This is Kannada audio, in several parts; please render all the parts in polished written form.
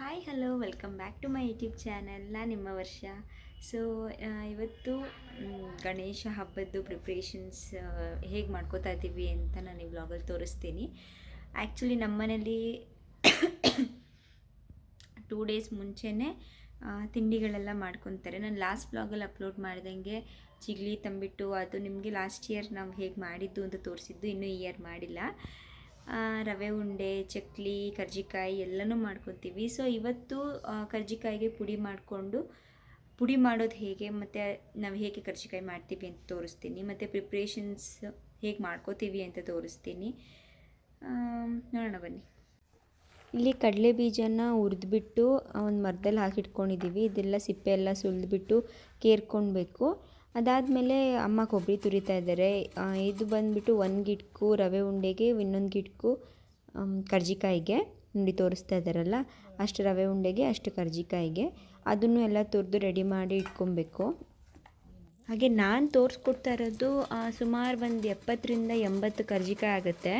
Hi hello welcome back to my YouTube channel. ನಾನು ನಿಮ್ಮ ವರ್ಷ. ಸೊ ಇವತ್ತು ಗಣೇಶ ಹಬ್ಬದ್ದು ಪ್ರಿಪ್ರೇಷನ್ಸ್ ಹೇಗೆ ಮಾಡ್ಕೋತಾ ಇದ್ದೀವಿ ಅಂತ ನಾನು ಈ ವ್ಲಾಗಲ್ಲಿ ತೋರಿಸ್ತೀನಿ. ಆ್ಯಕ್ಚುಲಿ ನಮ್ಮ ಮನೇಲಿ 2 ಡೇಸ್ ಮುಂಚೆನೇ ತಿಂಡಿಗಳೆಲ್ಲ ಮಾಡ್ಕೊತಾರೆ. ನಾನು ಲಾಸ್ಟ್ ವ್ಲಾಗಲ್ಲಿ ಅಪ್ಲೋಡ್ ಮಾಡ್ದಂಗೆ ಚಿಗ್ಲಿ ತಂಬಿಟ್ಟು ಅದು ನಿಮಗೆ ಲಾಸ್ಟ್ ಇಯರ್ ನಾವು ಹೇಗೆ ಮಾಡಿದ್ದು ಅಂತ ತೋರಿಸಿದ್ದು, ಇನ್ನೂ ಈ ಇಯರ್ ಮಾಡಿಲ್ಲ. ರವೆ ಉಂಡೆ, ಚಕ್ಲಿ, ಕರ್ಜಿಕಾಯಿ ಎಲ್ಲನೂ ಮಾಡ್ಕೊತೀವಿ. ಸೊ ಇವತ್ತು ಕರ್ಜಿಕಾಯಿಗೆ ಪುಡಿ ಮಾಡೋದು ಹೇಗೆ ಮತ್ತು ನಾವು ಹೇಗೆ ಕರ್ಜಿಕಾಯಿ ಮಾಡ್ತೀವಿ ಅಂತ ತೋರಿಸ್ತೀನಿ, ಮತ್ತು ಪ್ರಿಪ್ರೇಷನ್ಸ್ ಹೇಗೆ ಮಾಡ್ಕೋತೀವಿ ಅಂತ ತೋರಿಸ್ತೀನಿ. ನೋಡೋಣ ಬನ್ನಿ. ಇಲ್ಲಿ ಕಡಲೆ ಬೀಜನ ಹುರಿದ್ಬಿಟ್ಟು ಒಂದು ಮರದಲ್ಲಿ ಹಾಕಿಟ್ಕೊಂಡಿದ್ದೀವಿ. ಇದೆಲ್ಲ ಸಿಪ್ಪೆ ಎಲ್ಲ ಸುಲಿದ್ಬಿಟ್ಟು ಕೇರ್ಕೊಳ್ಬೇಕು. ಅದಾದಮೇಲೆ ಅಮ್ಮ ಕೊಬ್ಬರಿ ತುರಿತಾ ಇದ್ದಾರೆ. ಇದು ಬಂದುಬಿಟ್ಟು 1 ಗಿಟ್ಕು ರವೆ ಉಂಡೆಗೆ, ಇನ್ನೊಂದು ಗಿಟ್ಕು ಕರ್ಜಿಕಾಯಿಗೆ ನೋಡಿ ತೋರಿಸ್ತಾ ಇದ್ದಾರಲ್ಲ, ಅಷ್ಟು ರವೆ ಉಂಡೆಗೆ ಅಷ್ಟು ಕರ್ಜಿಕಾಯಿಗೆ ಅದನ್ನು ಎಲ್ಲ ತುರಿದು ರೆಡಿ ಮಾಡಿ ಇಟ್ಕೊಬೇಕು. ಹಾಗೆ ನಾನು ತೋರಿಸ್ಕೊಡ್ತಾ ಇರೋದು ಸುಮಾರು ಒಂದು 70ರಿಂದ 80 ಕರ್ಜಿಕಾಯಿ ಆಗುತ್ತೆ.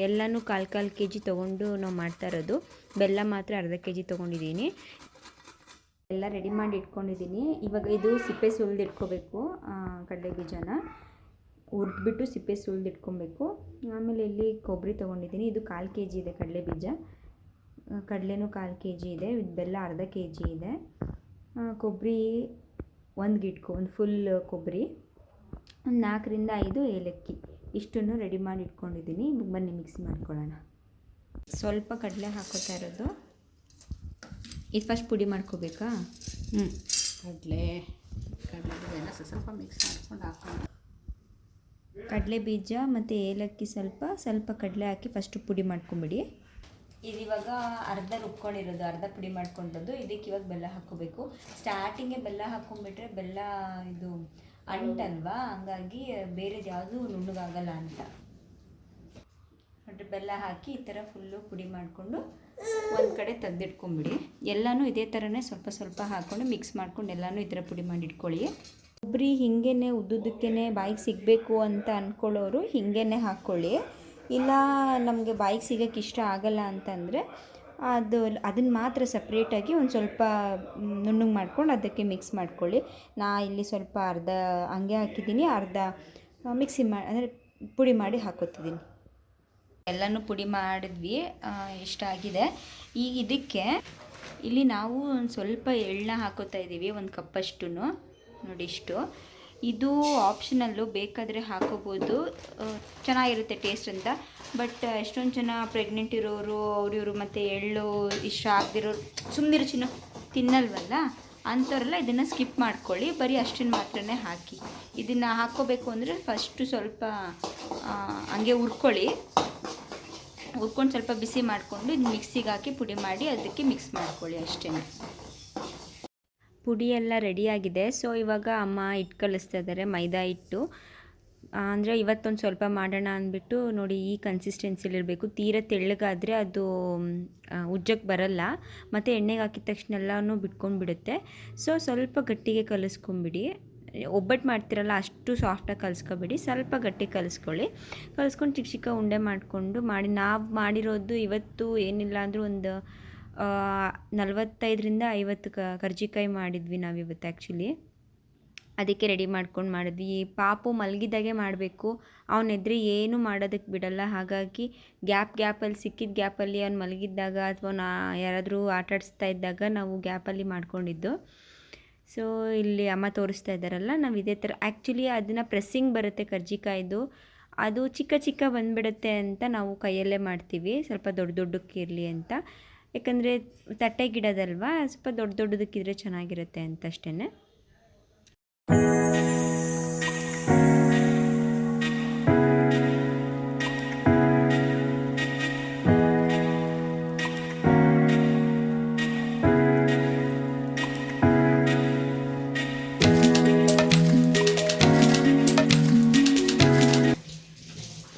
ಎಲ್ಲನೂ ಕಾಲು kg ತೊಗೊಂಡು ನಾವು ಮಾಡ್ತಾ ಇರೋದು. ಬೆಲ್ಲ ಮಾತ್ರ ಅರ್ಧ kg ತೊಗೊಂಡಿದ್ದೀನಿ. ಎಲ್ಲ ರೆಡಿ ಮಾಡಿ ಇಟ್ಕೊಂಡಿದ್ದೀನಿ. ಇವಾಗ ಇದು ಸಿಪ್ಪೆ ಸುಲಿದು ಇಟ್ಕೋಬೇಕು. ಕಡಲೆ ಬೀಜನ ಹುರಿದ್ಬಿಟ್ಟು ಸಿಪ್ಪೆ ಸುಲಿದು ಇಟ್ಕೊಬೇಕು. ಆಮೇಲೆ ಇಲ್ಲಿ ಕೊಬ್ಬರಿ ತೊಗೊಂಡಿದ್ದೀನಿ. ಇದು 1/4 kg ಇದೆ ಕಡಲೆ ಬೀಜ. ಕಡಲೆನೂ 1/4 kg ಇದೆ. ಬೆಲ್ಲ ಅರ್ಧ kg ಇದೆ. ಕೊಬ್ಬರಿ 1 ಗಿಟ್ಕು, ಒಂದು ಫುಲ್ ಕೊಬ್ಬರಿ, ಒಂದು 4ರಿಂದ 5 ಏಲಕ್ಕಿ, ಇಷ್ಟನ್ನು ರೆಡಿ ಮಾಡಿ ಇಟ್ಕೊಂಡಿದ್ದೀನಿ. ಬನ್ನಿ ಮಿಕ್ಸಿ ಮಾಡ್ಕೊಳ್ಳೋಣ. ಸ್ವಲ್ಪ ಕಡಲೆ ಹಾಕೋತಾ ಇರೋದು. ಇದು ಫಸ್ಟ್ ಪುಡಿ ಮಾಡ್ಕೋಬೇಕಾ? ಕಡಲೆ ಬೀಜನ ಸ್ವಲ್ಪ ಮಿಕ್ಸ್ ಮಾಡ್ಕೊಂಡು ಹಾಕೊಂಡು, ಕಡಲೆ ಬೀಜ ಮತ್ತು ಏಲಕ್ಕಿ ಸ್ವಲ್ಪ ಕಡಲೆ ಹಾಕಿ ಫಸ್ಟು ಪುಡಿ ಮಾಡ್ಕೊಂಬಿಡಿ. ಇದು ಇವಾಗ ಅರ್ಧ ರುಬ್ಕೊಂಡಿರೋದು, ಅರ್ಧ ಪುಡಿ ಮಾಡ್ಕೊಂಡದ್ದು. ಇದಕ್ಕೆ ಇವಾಗ ಬೆಲ್ಲ ಹಾಕ್ಕೋಬೇಕು. ಸ್ಟಾರ್ಟಿಂಗೇ ಬೆಲ್ಲ ಹಾಕ್ಕೊಂಬಿಟ್ರೆ ಬೆಲ್ಲ ಇದು ಅಂಟಲ್ವಾ, ಹಂಗಾಗಿ ಬೇರೆದು ಯಾವುದು ನುಣ್ಣಗಾಗಲ್ಲ ಅಂತ ಬೆಲ್ಲ ಹಾಕಿ ಈ ಥರ ಫುಲ್ಲು ಪುಡಿ ಮಾಡಿಕೊಂಡು ಒಂದು ಕಡೆ ತೆಗೆದಿಟ್ಕೊಂಬಿಡಿ. ಎಲ್ಲನೂ ಇದೇ ಥರನೇ ಸ್ವಲ್ಪ ಹಾಕ್ಕೊಂಡು ಮಿಕ್ಸ್ ಮಾಡ್ಕೊಂಡು ಎಲ್ಲನೂ ಈ ಥರ ಪುಡಿ ಮಾಡಿ ಇಟ್ಕೊಳ್ಳಿ. ಕೊಬ್ಬರಿ ಹಿಂಗೇ ಉದ್ದುದಕ್ಕೇ ಬಾಯಿಗೆ ಸಿಗಬೇಕು ಅಂತ ಅಂದ್ಕೊಳ್ಳೋರು ಹಿಂಗೇ ಹಾಕ್ಕೊಳ್ಳಿ. ಇಲ್ಲ ನಮಗೆ ಬಾಯಿಗೆ ಸಿಗೋಕ್ಕೆ ಇಷ್ಟ ಆಗಲ್ಲ ಅಂತಂದರೆ ಅದನ್ನು ಮಾತ್ರ ಸಪ್ರೇಟಾಗಿ ಒಂದು ಸ್ವಲ್ಪ ನುಣ್ಣಗೆ ಮಾಡ್ಕೊಂಡು ಅದಕ್ಕೆ ಮಿಕ್ಸ್ ಮಾಡ್ಕೊಳ್ಳಿ. ನಾ ಇಲ್ಲಿ ಸ್ವಲ್ಪ ಅರ್ಧ ಹಂಗೆ ಹಾಕಿದ್ದೀನಿ, ಅರ್ಧ ಮಿಕ್ಸಿ ಅಂದರೆ ಪುಡಿ ಮಾಡಿ ಹಾಕೋತಿದ್ದೀನಿ. ಎಲ್ಲನೂ ಪುಡಿ ಮಾಡಿದ್ವಿ, ಇಷ್ಟ ಆಗಿದೆ. ಈಗ ಇದಕ್ಕೆ ಇಲ್ಲಿ ನಾವು ಒಂದು ಸ್ವಲ್ಪ ಎಳ್ಳನ್ನ ಹಾಕೋತಾ ಇದ್ದೀವಿ, 1 ಕಪ್ಪಷ್ಟು ನೋಡಿ ಇಷ್ಟು. ಇದು ಆಪ್ಷನಲ್ಲು, ಬೇಕಾದರೆ ಹಾಕೋಬೋದು, ಚೆನ್ನಾಗಿರುತ್ತೆ ಟೇಸ್ಟ್ ಅಂತ. ಬಟ್ ಎಷ್ಟೊಂದು ಜನ ಪ್ರೆಗ್ನೆಂಟ್ ಇರೋರು ಇವರು ಮತ್ತು ಎಳ್ಳು ಇಷ್ಟ ಆಗದಿರೋರು ಸುಮ್ಮನಿರು ಚಿನ್ನ ತಿನ್ನಲ್ವಲ್ಲ ಅಂಥವ್ರೆಲ್ಲ ಇದನ್ನು ಸ್ಕಿಪ್ ಮಾಡ್ಕೊಳ್ಳಿ. ಬರೀ ಅಷ್ಟನ್ನು ಮಾತ್ರನೇ ಹಾಕಿ. ಇದನ್ನು ಹಾಕ್ಕೋಬೇಕು ಅಂದರೆ ಫಸ್ಟು ಸ್ವಲ್ಪ ಹಂಗೆ ಹುರ್ಕೊಂಡು ಸ್ವಲ್ಪ ಬಿಸಿ ಮಾಡಿಕೊಂಡು ಇದು ಮಿಕ್ಸಿಗೆ ಹಾಕಿ ಪುಡಿ ಮಾಡಿ ಅದಕ್ಕೆ ಮಿಕ್ಸ್ ಮಾಡ್ಕೊಳ್ಳಿ ಅಷ್ಟೇ. ಪುಡಿ ಎಲ್ಲ ರೆಡಿಯಾಗಿದೆ. ಸೊ ಇವಾಗ ಅಮ್ಮ ಹಿಟ್ಟು ಕಲಿಸ್ತಾ ಇದ್ದಾರೆ, ಮೈದಾ ಹಿಟ್ಟು. ಅಂದರೆ ಇವತ್ತೊಂದು ಸ್ವಲ್ಪ ಮಾಡೋಣ ಅಂದ್ಬಿಟ್ಟು ನೋಡಿ ಈ ಕನ್ಸಿಸ್ಟೆನ್ಸಿಲಿರಬೇಕು. ತೀರ ತೆಳ್ಳಗಾದರೆ ಅದು ಉಜ್ಜಕ್ಕೆ ಬರಲ್ಲ, ಮತ್ತು ಎಣ್ಣೆಗೆ ಹಾಕಿದ ತಕ್ಷಣ ಎಲ್ಲನೂ ಬಿಟ್ಕೊಂಡ್ಬಿಡುತ್ತೆ. ಸೊ ಸ್ವಲ್ಪ ಗಟ್ಟಿಗೆ ಕಲಿಸ್ಕೊಂಬಿಡಿ. ಒಬ್ಬಟ್ಟು ಮಾಡ್ತಿರಲ್ಲ ಅಷ್ಟು ಸಾಫ್ಟಾಗಿ ಕಲಿಸ್ಕೊಬೇಡಿ, ಸ್ವಲ್ಪ ಗಟ್ಟಿ ಕಲಿಸ್ಕೊಂಡು ಚಿಕ್ಕ ಉಂಡೆ ಮಾಡಿಕೊಂಡು ನಾವು ಮಾಡಿರೋದು ಇವತ್ತು ಏನಿಲ್ಲ ಅಂದರೂ ಒಂದು 45ರಿಂದ 50 ಕರ್ಜಿಕಾಯಿ ಮಾಡಿದ್ವಿ ನಾವು ಇವತ್ತು. ಆ್ಯಕ್ಚುಲಿ ಅದಕ್ಕೆ ರೆಡಿ ಮಾಡ್ಕೊಂಡು ಮಾಡಿದ್ವಿ. ಪಾಪು ಮಲಗಿದಾಗೆ ಮಾಡಬೇಕು, ಅವನೆದ್ರೆ ಏನೂ ಮಾಡೋದಕ್ಕೆ ಬಿಡಲ್ಲ. ಹಾಗಾಗಿ ಗ್ಯಾಪಲ್ಲಿ ಸಿಕ್ಕಿದ ಗ್ಯಾಪಲ್ಲಿ ಅವ್ನು ಮಲಗಿದ್ದಾಗ ಅಥವಾ ಯಾರಾದರೂ ಆಟಾಡಿಸ್ತಾ ಇದ್ದಾಗ ನಾವು ಗ್ಯಾಪಲ್ಲಿ ಮಾಡ್ಕೊಂಡಿದ್ದು. ಸೊ ಇಲ್ಲಿ ಅಮ್ಮ ತೋರಿಸ್ತಾ ಇದ್ದಾರಲ್ಲ, ನಾವು ಇದೇ ಥರ ಆ್ಯಕ್ಚುಲಿ ಅದನ್ನು ಪ್ರೆಸ್ಸಿಂಗ್ ಬರುತ್ತೆ ಕರ್ಜಿಕಾಯ್ದು, ಅದು ಚಿಕ್ಕ ಬಂದುಬಿಡುತ್ತೆ ಅಂತ ನಾವು ಕೈಯಲ್ಲೇ ಮಾಡ್ತೀವಿ, ಸ್ವಲ್ಪ ದೊಡ್ಡಕ್ಕಿರಲಿ ಅಂತ. ಯಾಕಂದರೆ ತಟ್ಟೆಗಿಡೋದಲ್ವಾ, ಸ್ವಲ್ಪ ದೊಡ್ಡದಕ್ಕಿದ್ರೆ ಚೆನ್ನಾಗಿರುತ್ತೆ ಅಂತ ಅಷ್ಟೇ.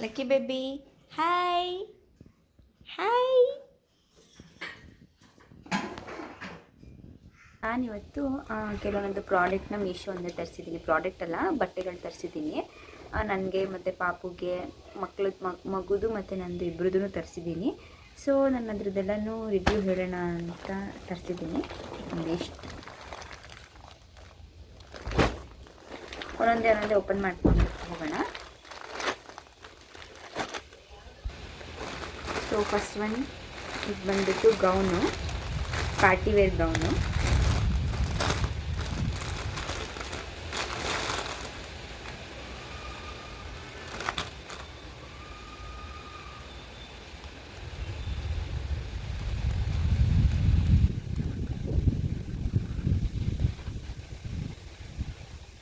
Lucky baby hi. ನಾನಿವತ್ತು ಕೆಲವೊಂದು ಪ್ರಾಡಕ್ಟ್ನ ಮೀಶೋಯಿಂದ ತರಿಸಿದ್ದೀನಿ. ಪ್ರಾಡಕ್ಟ್ ಅಲ್ಲ, ಬಟ್ಟೆಗಳು ತರಿಸಿದ್ದೀನಿ. ನನಗೆ ಮತ್ತು ಪಾಪುಗೆ, ಮಗುದು ಮತ್ತು ನಂದು ಇಬ್ಬರದೂ ತರಿಸಿದ್ದೀನಿ. ಸೊ ನಾನು ಅದ್ರದ್ದೆಲ್ಲನೂ ರಿವ್ಯೂ ಹೇಳೋಣ ಅಂತ ತರಿಸಿದ್ದೀನಿ. ಒಂದಿಷ್ಟು ಒಂದೊಂದೇ ಓಪನ್ ಮಾಡ್ಕೊಂಡು ಹೋಗೋಣ. ಸೊ ಫಸ್ಟ್ ಒನ್ ಇದು ಬಂದುಬಿಟ್ಟು ಗೌನು, ಪಾರ್ಟಿ ವೇರ್ ಗೌನು.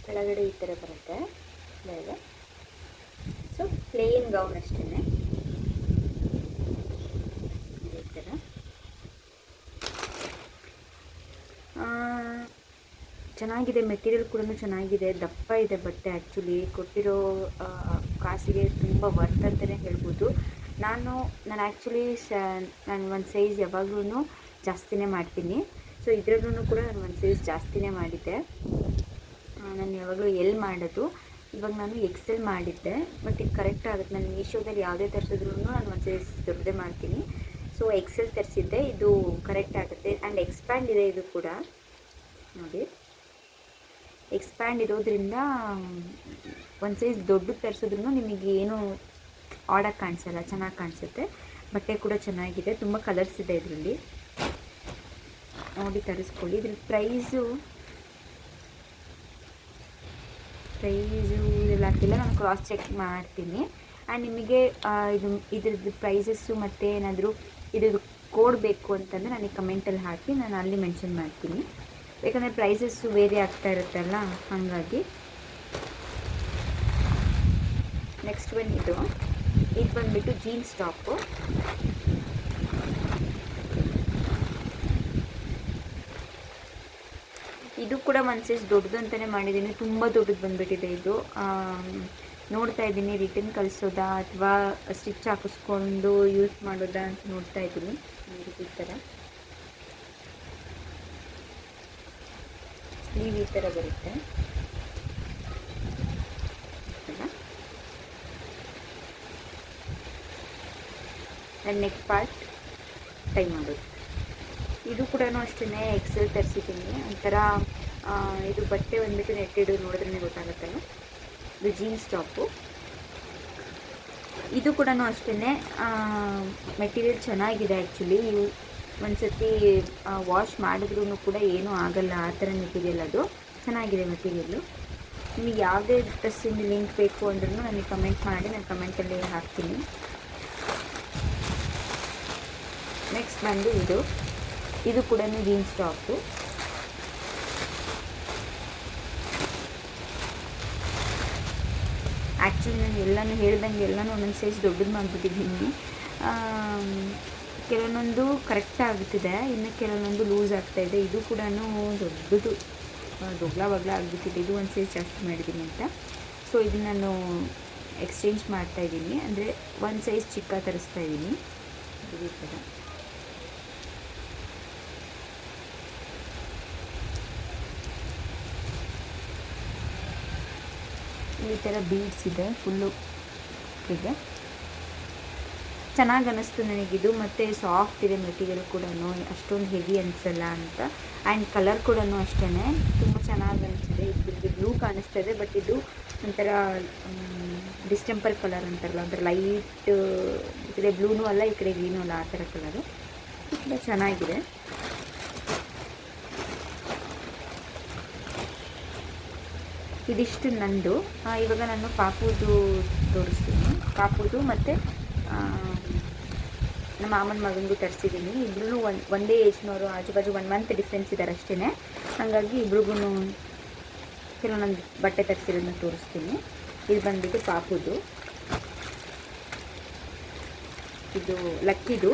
ಕೆಳಗಡೆ ಈ ಥರ ಬರುತ್ತೆ ಮೇಲೆ. ಸೊ ಪ್ಲೇನ್ ಗೌನ್ ಅಷ್ಟೇ, ಈ ಥರ. ಚೆನ್ನಾಗಿದೆ, ಮೆಟೀರಿಯಲ್ ಕೂಡ ಚೆನ್ನಾಗಿದೆ, ದಪ್ಪ ಇದೆ ಬಟ್ಟೆ. ಆ್ಯಕ್ಚುಲಿ ಕೊಟ್ಟಿರೋ ಕಾಸಿಗೆ ತುಂಬ ವರ್ತ್ ಅಂತಲೇ ಹೇಳ್ಬೋದು. ನಾನು ಆ್ಯಕ್ಚುಲಿ ನಾನು ಒಂದು ಸೈಜ್ ಯಾವಾಗಲೂ ಜಾಸ್ತಿನೇ ಮಾಡ್ತೀನಿ. ಸೊ ಇದರಲ್ಲೂ ಕೂಡ ನಾನು ಒಂದು ಸೈಜ್ ಜಾಸ್ತಿನೇ ಮಾಡಿದ್ದೆ. ನಾನು ಯಾವಾಗಲೂ ಎಲ್ ಮಾಡೋದು, ಇವಾಗ ನಾನು ಎಕ್ಸೆಲ್ ಮಾಡಿದ್ದೆ. ಬಟ್ ಇದು ಕರೆಕ್ಟ್ ಆಗುತ್ತೆ. ನಾನು ಮೀಶೋದಲ್ಲಿ ಯಾವುದೇ ತರಿಸಿದ್ರೂ ನಾನು ಒಂದು ಸೈಜ್ ದೊಡ್ಡದೇ ಮಾಡ್ತೀನಿ. ಸೊ ಎಕ್ಸೆಲ್ ತರಿಸಿದ್ದೆ, ಇದು ಕರೆಕ್ಟ್ ಆಗುತ್ತೆ. ಆ್ಯಂಡ್ ಎಕ್ಸ್ಪ್ಯಾಂಡ್ ಇದೆ ಇದು ಕೂಡ ನೋಡಿ. ಎಕ್ಸ್ಪ್ಯಾಂಡ್ ಇರೋದ್ರಿಂದ ಒಂದು ಸೈಜ್ ದೊಡ್ಡದು ತರಿಸಿದ್ರೂ ನಿಮಗೆ ಏನು ಆಡಾಗಿ ಕಾಣಿಸಲ್ಲ, ಚೆನ್ನಾಗಿ ಕಾಣಿಸುತ್ತೆ. ಬಟ್ಟೆ ಕೂಡ ಚೆನ್ನಾಗಿದೆ, ತುಂಬ ಕಲರ್ಸ್ ಇದೆ ಇದರಲ್ಲಿ. ನೋಡಿ ತರಿಸ್ಕೊಳ್ಳಿ. ಇದ್ರ ಪ್ರೈಸು ಇದೆಲ್ಲ ಹಾಕಿಲ್ಲ, ನಾನು ಕ್ರಾಸ್ ಚೆಕ್ ಮಾಡ್ತೀನಿ. ಆ್ಯಂಡ್ ನಿಮಗೆ ಇದ್ರದ್ದು ಪ್ರೈಸಸ್ಸು ಮತ್ತು ಏನಾದರೂ ಇದ್ರದ್ದು ಕೋಡ್ ಬೇಕು ಅಂತಂದರೆ ನನಗೆ ಕಮೆಂಟಲ್ಲಿ ಹಾಕಿ, ನಾನು ಅಲ್ಲಿ ಮೆನ್ಷನ್ ಮಾಡ್ತೀನಿ. ಯಾಕಂದರೆ ಪ್ರೈಸಸ್ಸು ಬೇರೆ ಆಗ್ತಾ ಇರುತ್ತಲ್ಲ, ಹಾಗಾಗಿ. ನೆಕ್ಸ್ಟ್ ಒನ್ ಇದು ಬಂದುಬಿಟ್ಟು ಜೀನ್ಸ್ ಟಾಪು. ಇದು ಕೂಡ ಒಂದು ಸೈಜ್ ದೊಡ್ಡದು ಅಂತಲೇ ಮಾಡಿದ್ದೀನಿ, ತುಂಬ ದೊಡ್ಡದು ಬಂದುಬಿಟ್ಟಿದೆ ಇದು. ನೋಡ್ತಾ ಇದ್ದೀನಿ ರಿಟರ್ನ್ ಕಳಿಸೋದಾ ಅಥವಾ ಸ್ಟಿಚ್ ಹಾಕಿಸ್ಕೊಂಡು ಯೂಸ್ ಮಾಡೋದಾ ಅಂತ ನೋಡ್ತಾ ಇದ್ದೀನಿ. ಈ ಥರ ಸ್ಲೀವ್ ಈ ಥರ ಬರುತ್ತೆ. ಆ್ಯಂಡ್ ನೆಕ್ ಪಾರ್ಟ್ ಟೈ ಮಾಡೋದು. ಇದು ಕೂಡ ಅಷ್ಟೇ ಎಕ್ಸೆಲ್ ತರಿಸಿದ್ದೀನಿ. ಒಂಥರ ಇದು ಬಟ್ಟೆ ಬಂದುಬಿಟ್ಟು ನೆಟ್ಟಿಡು ನೋಡಿದ್ರೆ ಗೊತ್ತಾಗುತ್ತಲ್ಲ. ಇದು ಜೀನ್ಸ್ ಟಾಪು. ಇದು ಕೂಡ ಅಷ್ಟೇ ಮೆಟೀರಿಯಲ್ ಚೆನ್ನಾಗಿದೆ. ಆ್ಯಕ್ಚುಲಿ ಒಂದು ಸರ್ತಿ ವಾಶ್ ಮಾಡಿದ್ರೂ ಕೂಡ ಏನೂ ಆಗಲ್ಲ, ಆ ಥರ ಮೆಟೀರಿಯಲ್. ಅದು ಚೆನ್ನಾಗಿದೆ ಮೆಟೀರಿಯಲ್ಲು. ನಿಮಗೆ ಯಾವುದೇ ಡ್ರೆಸ್ಸಿಂದ ಲಿಂಕ್ ಬೇಕು ಅಂದ್ರೂ ನನಗೆ ಕಮೆಂಟ್ ಮಾಡಿ, ನಾನು ಕಮೆಂಟಲ್ಲಿ ಹಾಕ್ತೀನಿ. ನೆಕ್ಸ್ಟ್ ಬಂದು ಇದು ಕೂಡ ಜೀನ್ಸ್ ಟಾಪು. ಆ್ಯಕ್ಚುಲಿ ನಾನು ಎಲ್ಲನೂ ಹೇಳ್ದಂಗೆ ಎಲ್ಲನೂ ಒಂದೊಂದು ಸೈಜ್ ದೊಡ್ಡದು ಮಾಡಿಬಿಟ್ಟಿದ್ದೀನಿ. ಕೆಲವೊಂದು ಕರೆಕ್ಟ್ ಆಗುತ್ತಿದೆ, ಇನ್ನು ಕೆಲವೊಂದು ಲೂಸ್ ಆಗ್ತಾಯಿದೆ. ಇದು ಕೂಡ ದೊಡ್ಡದು ಬಗ್ಲ ಆಗಿಬಿಟ್ಟಿದೆ. ಇದು ಒಂದು ಸೈಜ್ ಜಾಸ್ತಿ ಮಾಡಿದ್ದೀನಿ ಅಂತ. ಸೊ ಇದನ್ನು ನಾನು ಎಕ್ಸ್ಚೇಂಜ್ ಮಾಡ್ತಾಯಿದ್ದೀನಿ, ಅಂದರೆ ಒಂದು ಸೈಜ್ ಚಿಕ್ಕ ತರಿಸ್ತಾ ಇದ್ದೀನಿ. ಈ ಥರ ಈ ಥರ ಬೀಡ್ಸ್ ಇದೆ, ಫುಲ್ಲು ಇದೆ. ಚೆನ್ನಾಗಿ ಅನ್ನಿಸ್ತು ನನಗಿದು. ಮತ್ತು ಸಾಫ್ಟ್ ಇದೆ ಮೆಟೀರಿಯಲ್ ಕೂಡ, ಅಷ್ಟೊಂದು ಹೆವಿ ಅನಿಸಲ್ಲ ಅಂತ. ಆ್ಯಂಡ್ ಕಲರ್ ಕೂಡ ಅಷ್ಟೇ ತುಂಬ ಚೆನ್ನಾಗಿ ಅನಿಸ್ತಿದೆ. ಇದು ಬ್ಲೂ ಕಾಣಿಸ್ತಾ ಇದೆ, ಬಟ್ ಇದು ಒಂಥರ ಡಿಸ್ಟೆಂಪರ್ ಕಲರ್ ಅಂತಾರಲ್ಲ, ಒಂಥರ ಲೈಟ್. ಈ ಕಡೆ ಬ್ಲೂನೂ ಅಲ್ಲ, ಈ ಕಡೆ ಗ್ರೀನೂ ಅಲ್ಲ, ಆ ಥರ ಕಲರು. ತುಂಬ ಚೆನ್ನಾಗಿದೆ. ಇದಿಷ್ಟು ನಂದು. ಇವಾಗ ನಾನು ಪಾಪುದು ತೋರಿಸ್ತೀನಿ. ಪಾಪುದು ಮತ್ತು ನಮ್ಮ ಮಾಮನ ಮಗನಿಗೂ ತರಿಸಿದ್ದೀನಿ. ಇಬ್ಬರೂ ಒಂದೇ ಏಜ್ನವರು, ಆಜು ಬಾಜು 1 ಮಂತ್ ಡಿಫ್ರೆನ್ಸ್ ಇದ್ದಾರೆ ಅಷ್ಟೇ. ಹಾಗಾಗಿ ಇಬ್ರಿಗೂ ಕೆಲವೊಂದೊಂದು ಬಟ್ಟೆ ತರಿಸಿರೋದನ್ನ ತೋರಿಸ್ತೀನಿ. ಇದು ಬಂದುಬಿಟ್ಟು ಪಾಪುದು. ಇದು ಲಕ್ಕಿದು.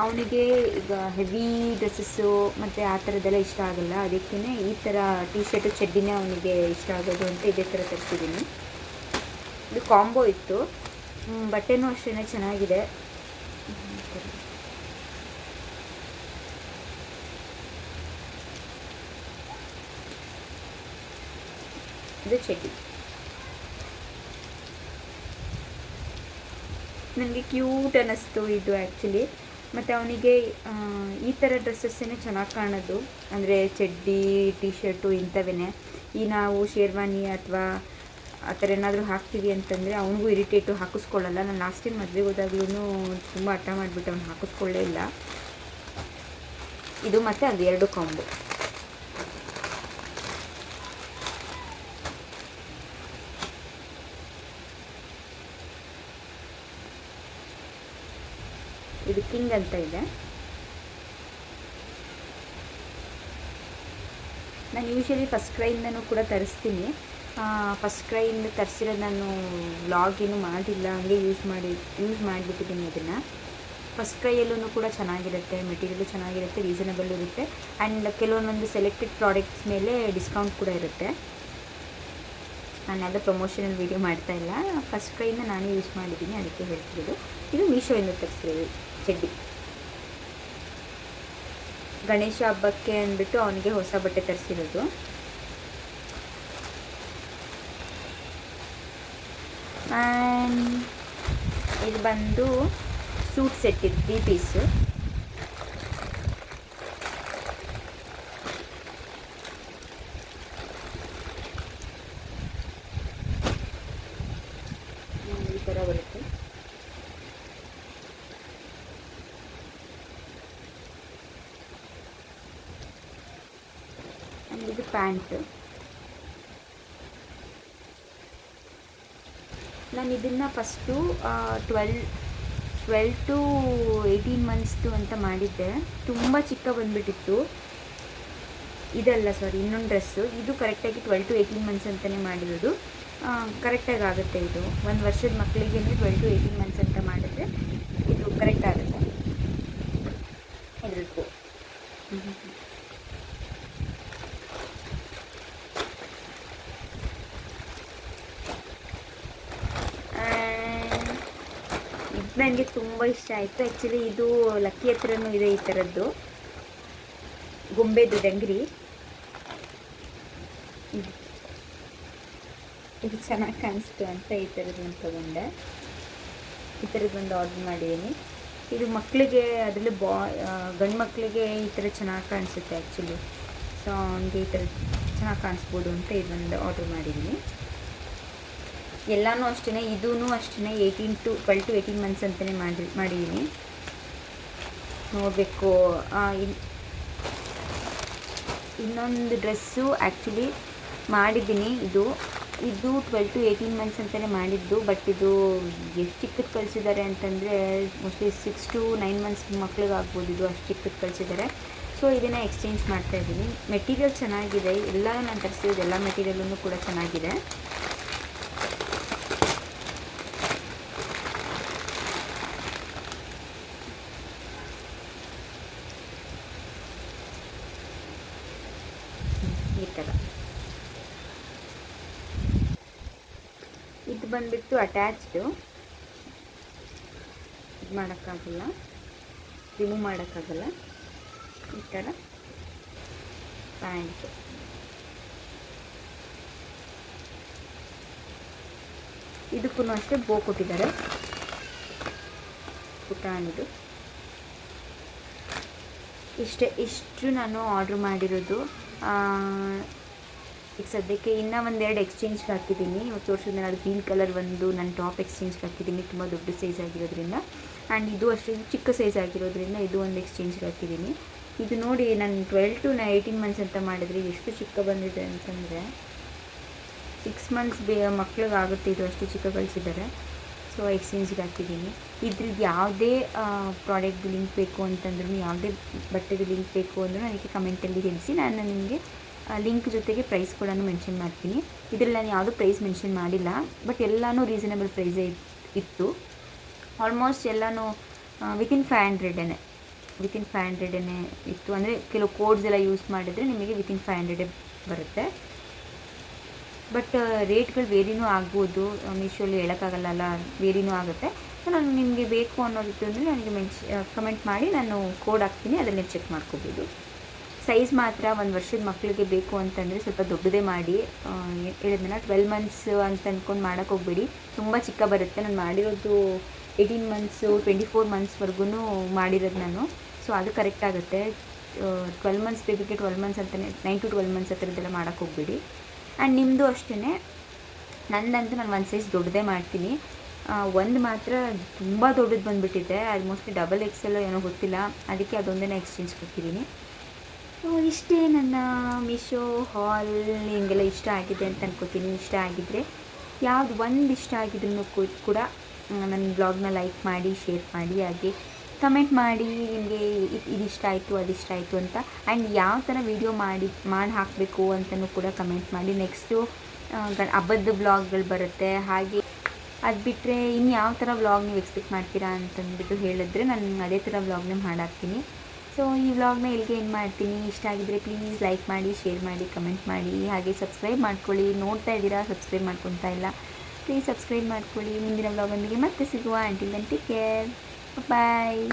ಅವನಿಗೆ ಈಗ ಹೆವಿ ಡ್ರೆಸ್ಸಸ್ಸು ಮತ್ತು ಆ ಥರದ್ದೆಲ್ಲ ಇಷ್ಟ ಆಗೋಲ್ಲ, ಅದಕ್ಕೇ ಈ ಥರ ಟೀ ಶರ್ಟು ಚಡ್ಡಿನೇ ಅವನಿಗೆ ಇಷ್ಟ ಆಗೋದು ಅಂತ ಇದೇ ಥರ ತರಿಸಿದ್ದೀನಿ. ಇದು ಕಾಂಬೋ ಇತ್ತು. ಬಟ್ಟೆನೂ ಅಷ್ಟೇ ಚೆನ್ನಾಗಿದೆ. ಇದು ಚಡ್ಡಿ ನನಗೆ ಕ್ಯೂಟ್ ಅನ್ನಿಸ್ತು ಇದು. ಆ್ಯಕ್ಚುಲಿ ಮತ್ತು ಅವನಿಗೆ ಈ ಥರ ಡ್ರೆಸ್ಸಸ್ಸೇ ಚೆನ್ನಾಗಿ ಕಾಣೋದು, ಅಂದರೆ ಚಡ್ಡಿ ಟಿ ಶರ್ಟು ಇಂಥವೇ. ಈ ನಾವು ಶೇರ್ವಾನಿ ಅಥವಾ ಆ ಥರ ಏನಾದರೂ ಹಾಕ್ತೀವಿ ಅಂತಂದರೆ ಅವನಿಗೂ ಇರಿಟೇಟು, ಹಾಕಿಸ್ಕೊಳ್ಳಲ್ಲ. ನಾನು ಲಾಸ್ಟ್ ಟೈಮ್ ಮದುವೆಗೆ ಹೋದಾಗ್ಲೂ ತುಂಬ ಹಠ ಮಾಡಿಬಿಟ್ಟು ಅವ್ನು ಹಾಕಿಸ್ಕೊಳ್ಳೇ ಇಲ್ಲ. ಇದು ಮತ್ತು ಅದು 2 ಕಾಂಬೋ. ಇದು ಕಿಂಗ್ ಅಂತ ಇದೆ. ನಾನು ಯೂಶ್ವಲಿ ಫಸ್ಟ್ ಕ್ರೈಯಿಂದನೂ ಕೂಡ ತರಿಸ್ತೀನಿ. ಫಸ್ಟ್ ಕ್ರೈಯಿಂದ ತರಿಸಿರೋದು ನಾನು ವ್ಲಾಗ್ ಏನೂ ಮಾಡಿಲ್ಲ, ಹಂಗೆ ಯೂಸ್ ಮಾಡಿಬಿಟ್ಟಿದ್ದೀನಿ ಅದನ್ನು. ಫಸ್ಟ್ ಕ್ರೈಯಲ್ಲೂ ಕೂಡ ಚೆನ್ನಾಗಿರುತ್ತೆ, ಮೆಟೀರಿಯಲು ಚೆನ್ನಾಗಿರುತ್ತೆ, ರೀಸನಬಲ್ ಇರುತ್ತೆ. ಆ್ಯಂಡ್ ಕೆಲವೊಂದೊಂದು ಸೆಲೆಕ್ಟೆಡ್ ಪ್ರಾಡಕ್ಟ್ಸ್ ಮೇಲೆ ಡಿಸ್ಕೌಂಟ್ ಕೂಡ ಇರುತ್ತೆ. ನಾನು ಯಾವುದೋ ಪ್ರಮೋಷನಲ್ ವೀಡಿಯೋ ಮಾಡ್ತಾ ಇಲ್ಲ, ಫಸ್ಟ್ ಕ್ರೈಯಿಂದ ನಾನೇ ಯೂಸ್ ಮಾಡಿದ್ದೀನಿ, ಅದಕ್ಕೆ ಹೇಳ್ತಿರೋದು. ಇದು ಮೀಶೋಯಿಂದ ತರಿಸಿರೋದು ಚಡ್ಡಿ. ಗಣೇಶ ಹಬ್ಬಕ್ಕೆ ಅಂದ್ಬಿಟ್ಟು ಅವನಿಗೆ ಹೊಸ ಬಟ್ಟೆ ತರಿಸಿರೋದು. ಆ್ಯಂಡ್ ಇದು ಬಂದು ಸೂಟ್ ಸೆಟ್, ಇದು 3 ಪೀಸು. ಈ ಥರ ಬರುತ್ತೆ. ಇದು ಪ್ಯಾಂಟ್. ನಾನು ಇದನ್ನು ಫಸ್ಟು 12 to 18 ಮಂತ್ಸ್ದು ಅಂತ ಮಾಡಿದ್ದೆ. ತುಂಬ ಚಿಕ್ಕ ಬಂದುಬಿಟ್ಟಿತ್ತು. ಇದಲ್ಲ, ಸಾರಿ, ಇನ್ನೊಂದು ಡ್ರೆಸ್ಸು. ಇದು ಕರೆಕ್ಟಾಗಿ 12 to 18 ಮಂತ್ಸ್ ಅಂತಲೇ ಮಾಡಿರೋದು. ಕರೆಕ್ಟಾಗಿ ಆಗುತ್ತೆ. ಇದು 1 ವರ್ಷದ ಮಕ್ಕಳಿಗೆ 12 to 18 ಮಂತ್ಸ್ ಅಂತ ಮಾಡಿದ್ರೆ ಇದು ಕರೆಕ್ಟ್ ಆಗುತ್ತೆ. ಇದ್ರದ್ದು ನನಗೆ ತುಂಬ ಇಷ್ಟ ಆಯಿತು. ಆ್ಯಕ್ಚುಲಿ ಇದು ಲಕ್ಕಿ ಹತ್ರನೂ ಇದೆ ಈ ಥರದ್ದು ಗೊಂಬೆದು ಡಂಗ್ರಿ. ಇದು ಚೆನ್ನಾಗಿ ಕಾಣಿಸ್ತು ಅಂತ ಈ ಥರದ್ದೊಂದು ತೊಗೊಂಡೆ. ಈ ಥರದ್ದೊಂದು ಆರ್ಡ್ರ್ ಮಾಡಿದ್ದೀನಿ. ಇದು ಮಕ್ಕಳಿಗೆ, ಅದರಲ್ಲೂ ಗಂಡು ಮಕ್ಕಳಿಗೆ ಈ ಥರ ಚೆನ್ನಾಗಿ ಕಾಣಿಸುತ್ತೆ ಆ್ಯಕ್ಚುಲಿ. ಸೊ ಅವನಿಗೆ ಈ ಥರ ಚೆನ್ನಾಗಿ ಕಾಣಿಸ್ಬೋದು ಅಂತ ಇದೊಂದು ಆರ್ಡ್ರ್ ಮಾಡಿದ್ದೀನಿ. ಎಲ್ಲನೂ ಅಷ್ಟೇ, ಇದೂ ಅಷ್ಟೇ 12 to 18 ಮಂತ್ಸ್ ಅಂತಲೇ ಮಾಡಿದ್ದೀನಿ. ನೋಡಬೇಕು. ಇನ್ನೊಂದು ಡ್ರೆಸ್ಸು ಆ್ಯಕ್ಚುಲಿ ಮಾಡಿದ್ದೀನಿ. ಇದು 12 to 18 ಮಂತ್ಸ್ ಅಂತಲೇ ಮಾಡಿದ್ದು. ಬಟ್ ಇದು ಎಷ್ಟು ಚಿಕ್ಕದು ಕಳಿಸಿದ್ದಾರೆ ಅಂತಂದರೆ ಮೋಸ್ಟ್ಲಿ 6 to 9 ಮಂತ್ಸ್ ಮಕ್ಳಿಗೆ ಆಗ್ಬೋದು. ಇದು ಅಷ್ಟು ಚಿಕ್ಕದು ಕಳಿಸಿದ್ದಾರೆ. ಸೊ ಇದನ್ನು ಎಕ್ಸ್ಚೇಂಜ್ ಮಾಡ್ತಾಯಿದ್ದೀನಿ. ಮೆಟೀರಿಯಲ್ ಚೆನ್ನಾಗಿದೆ, ಎಲ್ಲ ನಾನು ತರಿಸಿರೋದು ಎಲ್ಲ ಮೆಟೀರಿಯಲ್ಲೂ ಕೂಡ ಚೆನ್ನಾಗಿದೆ. ಈ ಥರ ಇದು ಬಂದುಬಿಟ್ಟು ಅಟ್ಯಾಚ್ಡು, ಇದು ಮಾಡೋಕ್ಕಾಗಲ್ಲ, ರಿಮೂವ್ ಮಾಡೋಕ್ಕಾಗಲ್ಲ. ಈ ಥರ ಪ್ಯಾಂಟು. ಇದಕ್ಕೂ ಅಷ್ಟೇ ಬೋ ಕೊಟ್ಟಿದ್ದಾರೆ, ಪುಟಾಣಿದು. ಇಷ್ಟು ನಾನು ಆರ್ಡ್ರ್ ಮಾಡಿರೋದು. ಈಗ ಸದ್ಯಕ್ಕೆ ಇನ್ನೂ 1-2 ಎಕ್ಸ್ಚೇಂಜ್ಗೆ ಹಾಕಿದ್ದೀನಿ. ಇವತ್ತು ತೋರಿಸಿದ್ಮೇಲೆ ಅದು ಗ್ರೀನ್ ಕಲರ್ ಒಂದು ನನ್ನ ಟಾಪ್ ಎಕ್ಸ್ಚೇಂಜ್ಗೆ ಹಾಕಿದ್ದೀನಿ, ತುಂಬ ದೊಡ್ಡ ಸೈಜ್ ಆಗಿರೋದ್ರಿಂದ. ಆ್ಯಂಡ್ ಇದು ಅಷ್ಟೇ ಚಿಕ್ಕ ಸೈಜ್ ಆಗಿರೋದ್ರಿಂದ ಇದು ಒಂದು ಎಕ್ಸ್ಚೇಂಜ್ಗೆ ಹಾಕಿದ್ದೀನಿ. ಇದು ನೋಡಿ, ನಾನು 12 to 18 ಮಂತ್ಸ್ ಅಂತ ಮಾಡಿದರೆ ಎಷ್ಟು ಚಿಕ್ಕ ಬಂದಿದೆ ಅಂತಂದರೆ 6 ಮಂತ್ಸ್ ಮಕ್ಳಿಗೆ ಆಗುತ್ತೆ. ಇದು ಅಷ್ಟು ಚಿಕ್ಕ ಕಳಿಸಿದ್ದಾರೆ. ಸೊ ಎಕ್ಸ್ಚೇಂಜ್ಗೆ ಹಾಕಿದ್ದೀನಿ. ಇದ್ರದ್ದು ಯಾವುದೇ ಪ್ರಾಡಕ್ಟ್ದು ಲಿಂಕ್ ಬೇಕು ಅಂತಂದ್ರೂ, ಯಾವುದೇ ಬಟ್ಟೆದು ಲಿಂಕ್ ಬೇಕು ಅಂದರೂ ನನಗೆ ಕಮೆಂಟಲ್ಲಿ ತಿಳಿಸಿ. ನಾನು ನಿಮಗೆ ಲಿಂಕ್ ಜೊತೆಗೆ ಪ್ರೈಸ್ ಕೂಡ ಮೆನ್ಷನ್ ಮಾಡ್ತೀನಿ. ಇದರಲ್ಲಿ ನಾನು ಯಾವುದೂ ಪ್ರೈಸ್ ಮೆನ್ಷನ್ ಮಾಡಿಲ್ಲ, ಬಟ್ ಎಲ್ಲನೂ ರೀಸನಬಲ್ ಪ್ರೈಸೇ ಇತ್ತು. ಆಲ್ಮೋಸ್ಟ್ ಎಲ್ಲನೂ ವಿತಿನ್ 500 ಇತ್ತು. ಅಂದರೆ ಕೆಲವು ಕೋಡ್ಸ್ ಎಲ್ಲ ಯೂಸ್ ಮಾಡಿದರೆ ನಿಮಗೆ ವಿತಿನ್ 500 ಬರುತ್ತೆ. ಬಟ್ ರೇಟ್ಗಳು ವೇರಿನೂ ಆಗ್ಬೋದು, ಮೀಶೋಲ್ಲಿ ಹೇಳೋಕ್ಕಾಗಲ್ಲ, ವೇರಿನೂ ಆಗುತ್ತೆ. ಸೊ ನಾನು ನಿಮಗೆ ಬೇಕು ಅನ್ನೋದಿತ್ತು ಅಂದರೆ ನನಗೆ ಕಮೆಂಟ್ ಮಾಡಿ, ನಾನು ಕೋಡ್ ಹಾಕ್ತೀನಿ, ಅದನ್ನೇ ಚೆಕ್ ಮಾಡ್ಕೋಬೋದು. ಸೈಜ್ ಮಾತ್ರ 1 ವರ್ಷದ ಮಕ್ಕಳಿಗೆ ಬೇಕು ಅಂತಂದರೆ ಸ್ವಲ್ಪ ದೊಡ್ಡದೇ ಮಾಡಿ. ಹೇಳಿದ್ನಲ್ಲ 12 ಮಂತ್ಸ್ ಅಂತ ಅಂದ್ಕೊಂಡು ಮಾಡೋಕ್ಕೆ ಹೋಗಬೇಡಿ, ತುಂಬ ಚಿಕ್ಕ ಬರುತ್ತೆ. ನಾನು ಮಾಡಿರೋದು 18 ಮಂತ್ಸು 24 ಮಂತ್ಸ್ವರೆಗೂ ಮಾಡಿರೋದು ನಾನು. ಸೊ ಅದು ಕರೆಕ್ಟ್ ಆಗುತ್ತೆ. 12 ಮಂತ್ಸ್ ಬೇಬಿಗೆ 12 ಮಂತ್ಸ್ ಅಂತಲೇ 9 to 12 ಮಂತ್ಸ್ ಆ ಥರದ್ದೆಲ್ಲ ಮಾಡೋಕ್ಕೆ ಹೋಗ್ಬೇಡಿ. ಆ್ಯಂಡ್ ನಿಮ್ಮದು ಅಷ್ಟೇ, ನಂದಂತೂ ನಾನು ಒಂದು ಸೈಜ್ ದೊಡ್ಡದೇ ಮಾಡ್ತೀನಿ. ಒಂದು ಮಾತ್ರ ತುಂಬ ದೊಡ್ಡದು ಬಂದುಬಿಟ್ಟಿದೆ, ಅದು ಮೋಸ್ಟ್ಲಿ XXL ಏನೋ ಗೊತ್ತಿಲ್ಲ, ಅದಕ್ಕೆ ಅದೊಂದೇ ಎಕ್ಸ್ಚೇಂಜ್ ಕೊಟ್ಟಿದ್ದೀನಿ. ಸೊ ಇಷ್ಟೇ ನನ್ನ ಮೀಶೋ ಹಾಲ್. ನಿಮಗೆಲ್ಲ ಇಷ್ಟ ಆಗಿದೆ ಅಂತ ಅನ್ಕೋತೀನಿ. ಇಷ್ಟ ಆಗಿದ್ದರೆ ಯಾವುದು ಒಂದು ಇಷ್ಟ ಆಗಿದ್ರೂ ಕೂಡ ನನ್ನ ಬ್ಲಾಗ್ನ ಲೈಕ್ ಮಾಡಿ, ಶೇರ್ ಮಾಡಿ, ಹಾಗೆ ಕಮೆಂಟ್ ಮಾಡಿ ನಿಮಗೆ ಇದಿಷ್ಟ ಆಯಿತು ಅದಿಷ್ಟ ಆಯಿತು ಅಂತ. ಆ್ಯಂಡ್ ಯಾವ ಥರ ವೀಡಿಯೋ ಮಾಡಿ ಹಾಕಬೇಕು ಅಂತಲೂ ಕೂಡ ಕಮೆಂಟ್ ಮಾಡಿ. ನೆಕ್ಸ್ಟು ಹಬ್ಬದ ಬ್ಲಾಗ್ಗಳು ಬರುತ್ತೆ. ಹಾಗೆ ಅದು ಬಿಟ್ಟರೆ ಇನ್ನು ಯಾವ ಥರ ವ್ಲಾಗ್ ನೀವು ಎಕ್ಸ್ಪೆಕ್ಟ್ ಮಾಡ್ತೀರಾ ಅಂತಂದ್ಬಿಟ್ಟು ಹೇಳಿದ್ರೆ ನಾನು ಅದೇ ಥರ ವ್ಲಾಗ್ನ ಮಾಡಾಕ್ತೀನಿ. ಸೊ ಈ ವ್ಲಾಗ್ನ ಇಲ್ಲಿಗೆ ಏನು ಮಾಡ್ತೀನಿ. ಇಷ್ಟ ಆಗಿದ್ದರೆ ಪ್ಲೀಸ್ ಲೈಕ್ ಮಾಡಿ, ಶೇರ್ ಮಾಡಿ, ಕಮೆಂಟ್ ಮಾಡಿ, ಹಾಗೆ ಸಬ್ಸ್ಕ್ರೈಬ್ ಮಾಡ್ಕೊಳ್ಳಿ. ನೋಡ್ತಾ ಇದ್ದೀರಾ, ಸಬ್ಸ್ಕ್ರೈಬ್ ಮಾಡ್ಕೊತಾ ಇಲ್ಲ, ಪ್ಲೀಸ್ ಸಬ್ಸ್ಕ್ರೈಬ್ ಮಾಡ್ಕೊಳ್ಳಿ. ಮುಂದಿನ ವ್ಲಾಗೊಂದಿಗೆ ಮತ್ತೆ ಸಿಗುವ. ಅಂಟಿಲ್ ದೆನ್ ಟೇಕ್ ಕೇರ್, ಬಾಯ್.